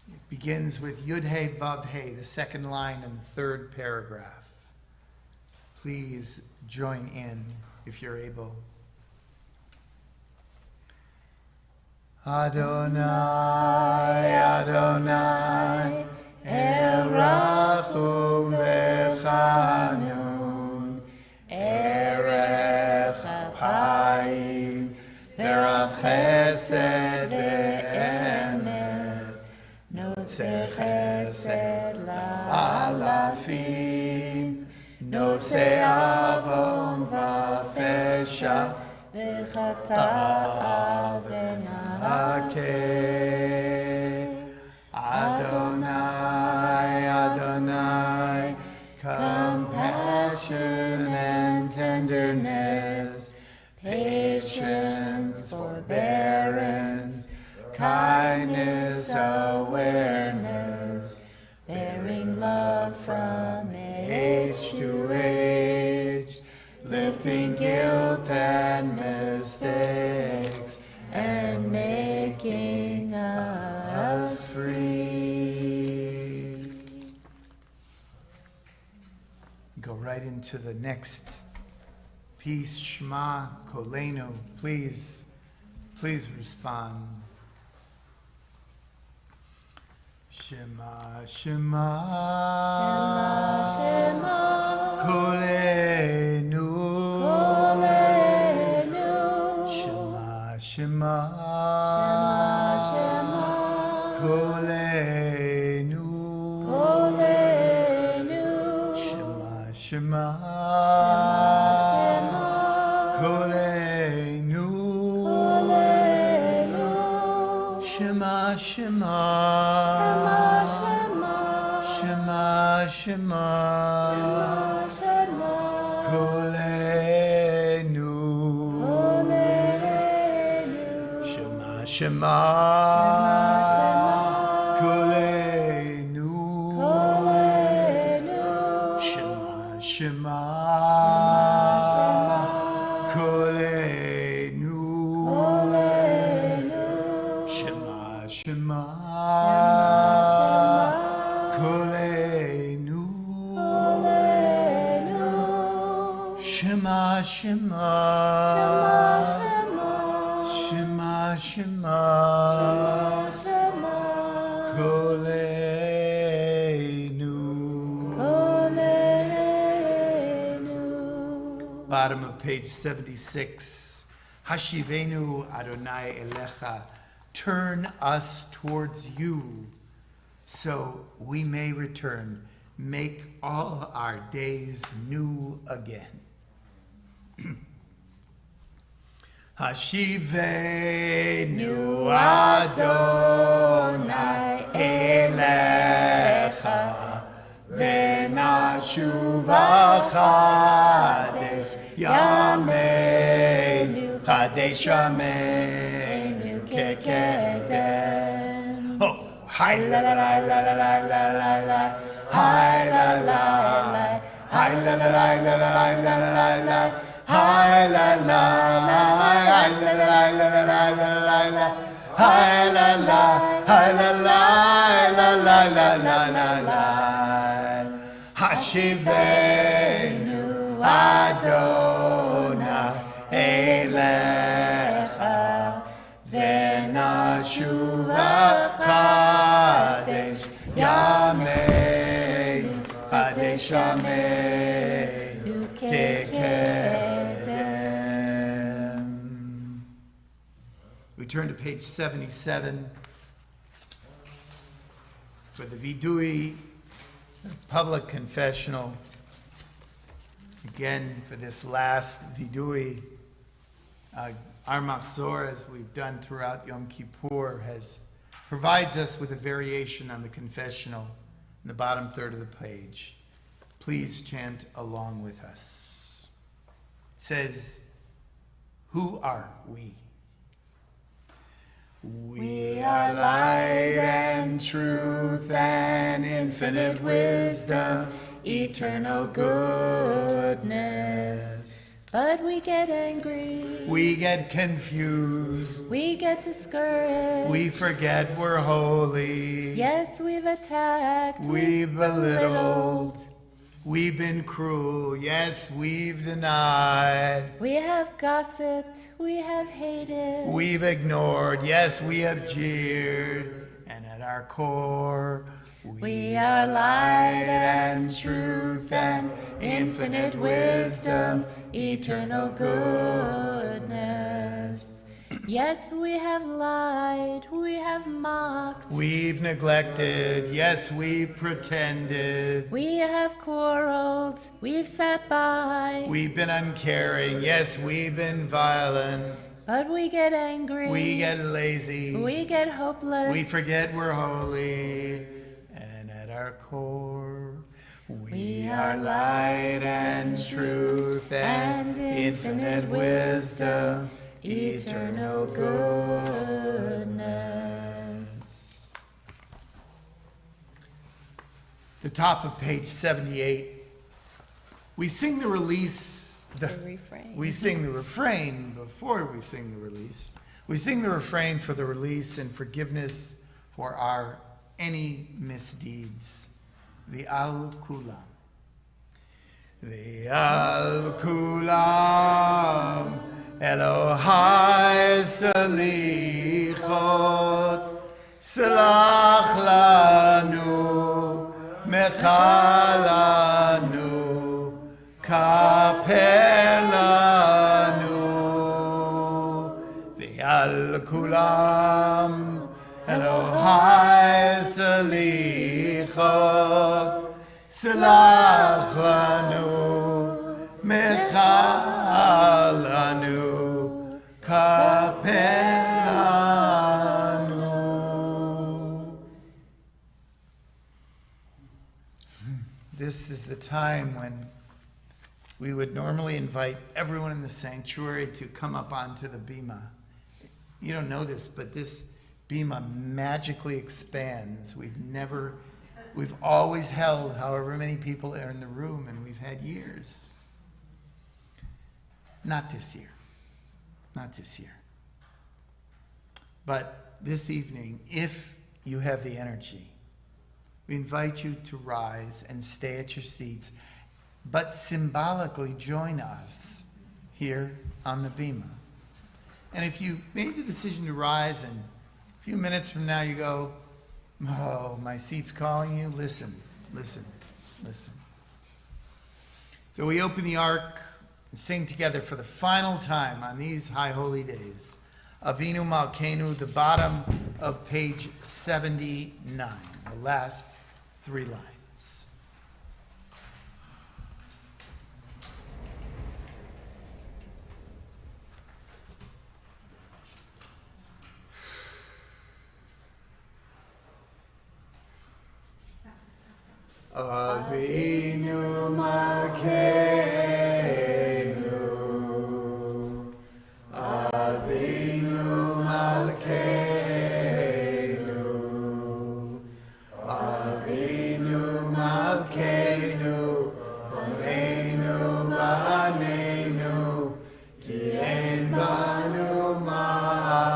It begins with Yud He Vav He, the second line in the 3rd paragraph. Please join in if you're able. Adonai, Adonai, Erachum v'chanun, Erech Apayim, V'rav Chesed ve'emet, Notzer Chesed la'alafim, Nosei avon v'fesha, V'chata'a v'na'akeh. Adonai, Adonai, compassion and tenderness, patience, forbearance, kindness, awareness, bearing love from age to age, lifting guilt and mistakes, and making us free. Go right into the next piece, Shema Kolenu. Please respond. Shema, Shema, Shema, Kolenu, Kolenu, Shema, Shema, Shema, Kolenu, Kolenu, Shema, Shema, Shema, Kolenu, Kolenu, Shema, Shema, Shema, Shema, Shema, Kolenu, Kolenu, Shema, Shema, Kolenu, Kolenu, Shema, Shema, Kolenu, Kolenu, Kolenu, Shema, Shema, Kolenu, Shema, Shema, Shema, Shema, Kolenu. Bottom of page 76. Hashivenu Adonai Elecha. Turn us towards you, so we may return. Make all our days new again. Hashivenu Adonai Elecha V'nashuva Chadesh Yameinu Chadesh Yameinu Kekedem. Oh, hi la la la la la la la la la, hi la la, hi la la la la la la la la, hi la la, hi la la la la la la la, hi la la, hi la la la la la la la la. Hashivenu Adonai Elecha V'nashuva Chadesh Yameinu Chadesh Yameinu Kekedem. we turn to page 77 for the vidui, the public confessional. Again, for this last vidui, our machzor, as we've done throughout Yom Kippur, provides us with a variation on the confessional in the bottom third of the page. Please chant along with us. It says, who are we? We are light and truth and infinite wisdom, eternal goodness. But we get angry. We get confused. We get discouraged. We forget we're holy. Yes, we've attacked. We've belittled. We've been cruel. Yes, we've denied. We have gossiped. We have hated. We've ignored. Yes, we have jeered. And at our core, we are light and truth and infinite wisdom, eternal goodness. Yet we have lied, we have mocked. We've neglected, yes, we've pretended. We have quarreled, we've sat by. We've been uncaring, yes, we've been violent. But we get angry. We get lazy. We get hopeless. We forget we're holy. And at our core, we are light and truth and infinite wisdom, eternal goodness. The top of page 78, we sing the release, The refrain. we sing the refrain before we sing the release. We sing the refrain for the release and forgiveness for our any misdeeds. V'al kulam. V'al kulam. Elohai salichot, salach lanu, mechalanu, kaper lanu, v'al kulam, Elohai salichot, salach lanu, mechalanu, kapelanu. This is the time when we would normally invite everyone in the sanctuary to come up onto the bima. You don't know this, but this bima magically expands. We've always held however many people are in the room, and we've had years. Not this year. Not this year. But this evening, if you have the energy, we invite you to rise and stay at your seats, but symbolically join us here on the bima. And if you made the decision to rise and a few minutes from now you go, oh, my seat's calling you, listen, listen, listen. So we open the ark, sing together for the final time on these high holy days. Avinu Malkeinu, the bottom of page 79, the last three lines. Avinu Malkeinu, Avinu Malkeinu, Avinu Malkeinu, Boneinu Baneinu, Ki ein banu maasim,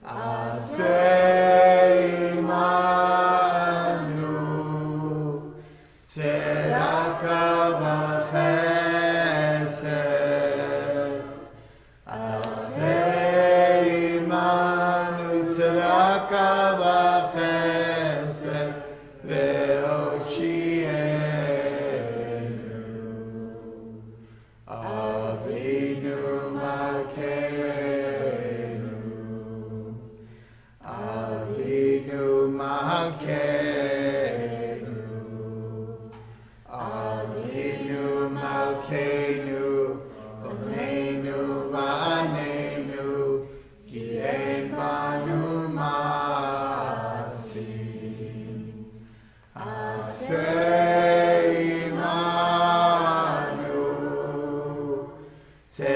Aseh imanu, Tzedaka v'chesed, Aseh imanu, Tzedaka v'chesed, ve'oshienu, Avinu Malkeinu.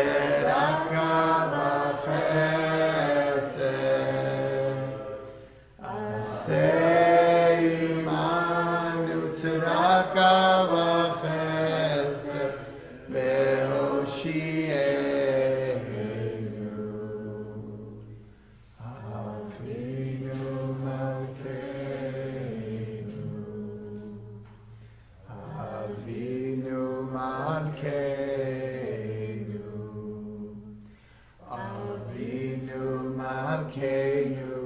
tzedakah v'chesed, aseh imanu tzedakah v'chesed, ve'hoshienu, Avinu Malkeinu, Avinu Malkeinu, Avinu Malkeinu,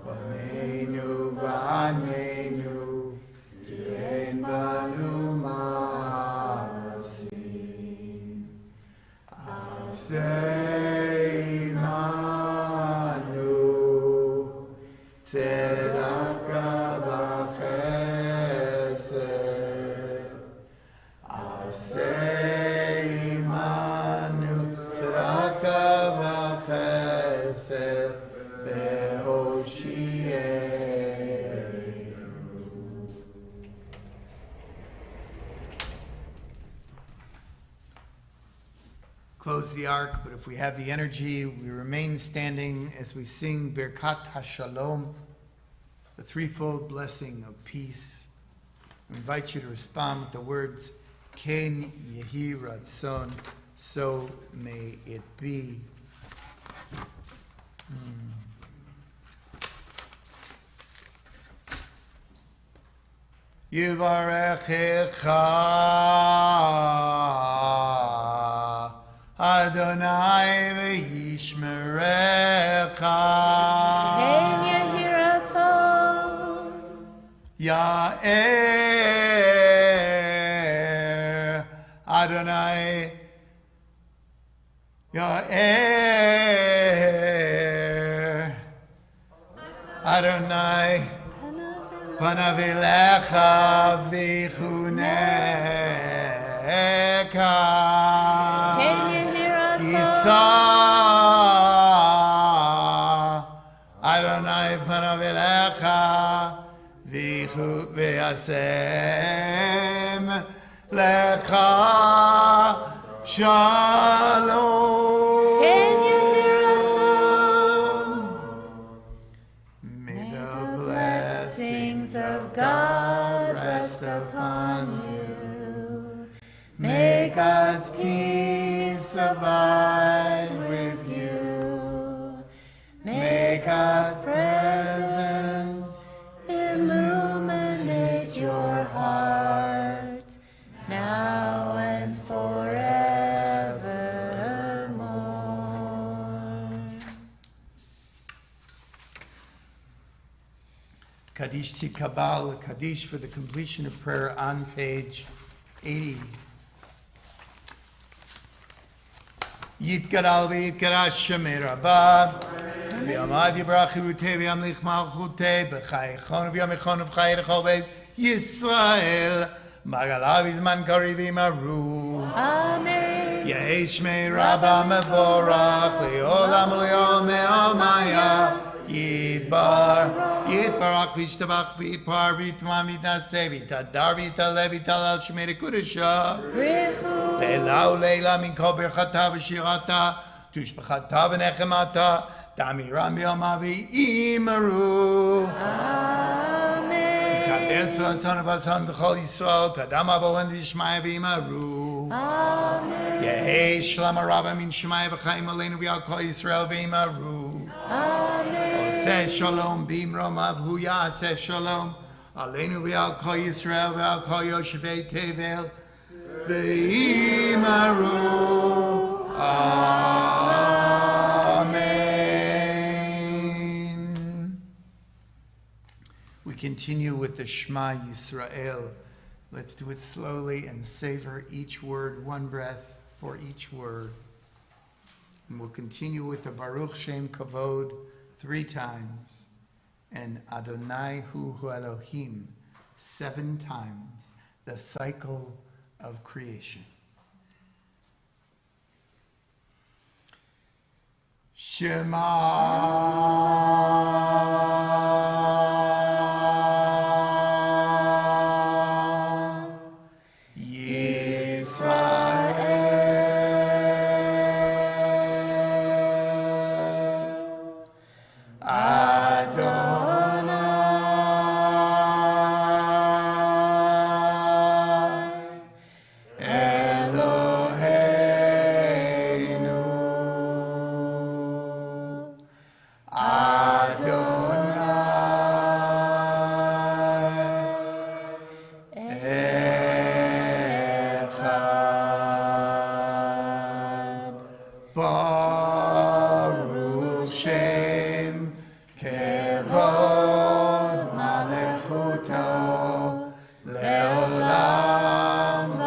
Vaneinu Vaneinu, Ki ein banu masim, Aseh imanu, tzedakah v'chesed, aseh imanu, tzedakah v'chesed, ve'hoshienu. Close the ark, but if we have the energy, we remain standing as we sing Birkat HaShalom, the threefold blessing of peace. I invite you to respond with the words, Ken Yehi Ratzon, so may it be. Yivarechecha Adonai ve'yishmerecha. Ken Yehi Ratzon. Ya'er Adonai, Ya'er Adonai panav elecha v'chuneka. Ken Yehi Ratzon. Yisa Adonai panav elecha v'yasem lecha shalom. Ken Yehi Ratzon. May the blessings of God rest upon you. May God's peace abide with you. May God's presence illuminate your heart now and forevermore. Kaddish Tzikabal, Kaddish for the completion of prayer on page 80. Yitkaral v'yitkara Shemei Rabba v'yamad yibrachi rutei v'yamlich malchutei b'chaychon v'yamichon v'chay rechol beit Yisrael magalav izman kari v'imaru Amen. Yehi Shmei Rabba mevorach le'olam le'ol me'ol maya Yitbarak v'yishtabach v'yitpar v'yitmam v'yitnaseh v'yitadar v'yitaleh v'yitalal Shmei Rekudesha Richu. Leila uleila min kol birchata v'shirata tushbachata v'nechemata damiram b'yoma v'imaru Amen. Kadel tzlason v'ason d'chol Yisrael kadam avohen v'yishmaya v'imaru Amen. Yehi shlama rabba min shemaya v'chaim aleinu v'yal kol Yisrael v'imaru Amen. Oseh shalom b'imromav hu ya'aseh shalom aleinu v'yal kol Yisrael v'yal kol yoshevei tevel V'imaru. Amen. We continue with the Shema Yisrael. Let's do it slowly and savor each word, one breath for each word. And we'll continue with the Baruch Shem Kavod 3 times and Adonai Hu Elohim 7 times, the cycle of creation. Shema Yisrael Baruch Shem Kevod Malechuto Leolam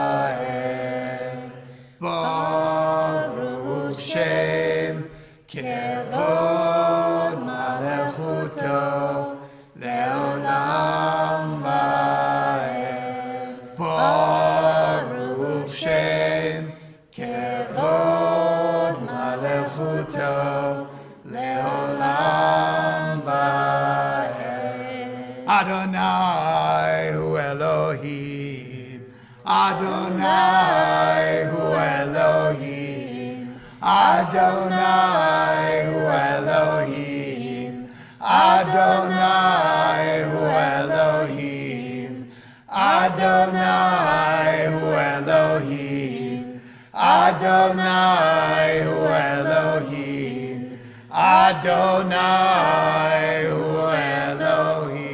Vaed. Baruch Shem Kevod Malechuto Leolam Vaed. Baruch Shem Kevod Malechuto Leolam Vaed. Adonai hu Elohim. Adonai hu Elohim. Adonai hu Elohim. Adonai hu Elohim. Adonai hu Elohim. Adonai hu Elohim. Adonai hu Elohim.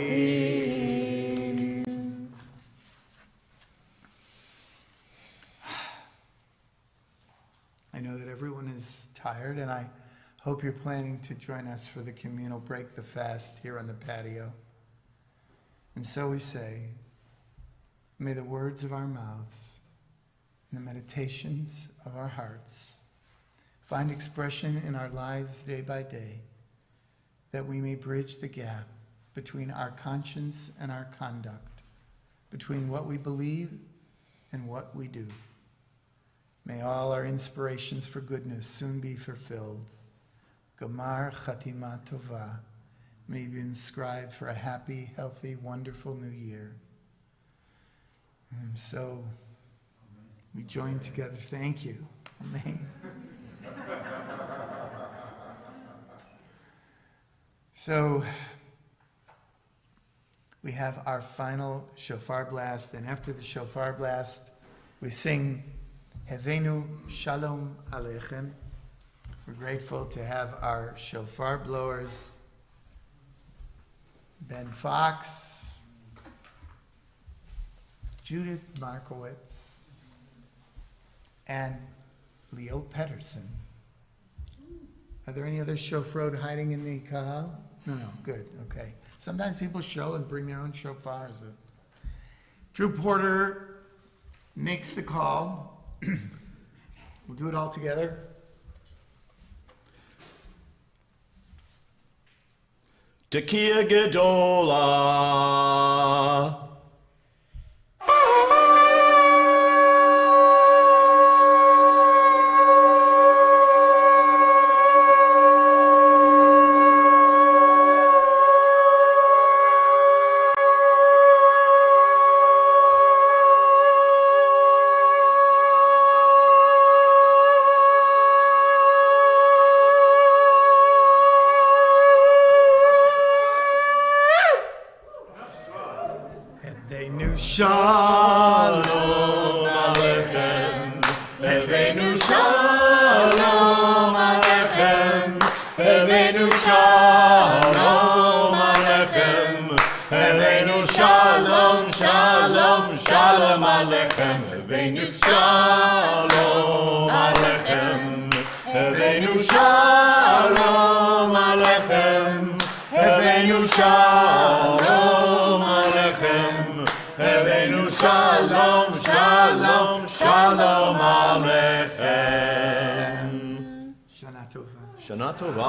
I know that everyone is tired, and I hope you're planning to join us for the communal break the fast here on the patio. And so we say, may the words of our mouths and the meditations of our hearts find expression in our lives day by day, that we may bridge the gap between our conscience and our conduct, between what we believe and what we do. May all our inspirations for goodness soon be fulfilled. Gamar Chatima Tova. May you be inscribed for a happy, healthy, wonderful new year. And so we join together. Thank you. Amen. So we have our final shofar blast, and after the shofar blast, we sing Hevenu Shalom Aleichem. We're grateful to have our shofar blowers, Ben Fox, Judith Markowitz, and Leo Pedersen. Are there any other shofrot hiding in the kahal? No, good, okay. Sometimes people show and bring their own shofars. Drew Porter makes the call. We'll do it all together. Tekiah Gedolah. Shalom Aleichem, Hevenu Shalom Aleichem, Hevenu Shalom Aleichem, Hevenu Shalom, Shalom, Shalom Aleichem, Hevenu Shalom Aleichem, Hevenu Shalom Aleichem, Hevenu Shalom Aleichem. Hevenu Shalom, Shalom, Shalom Aleichem. Shana Tova. Shana Tova.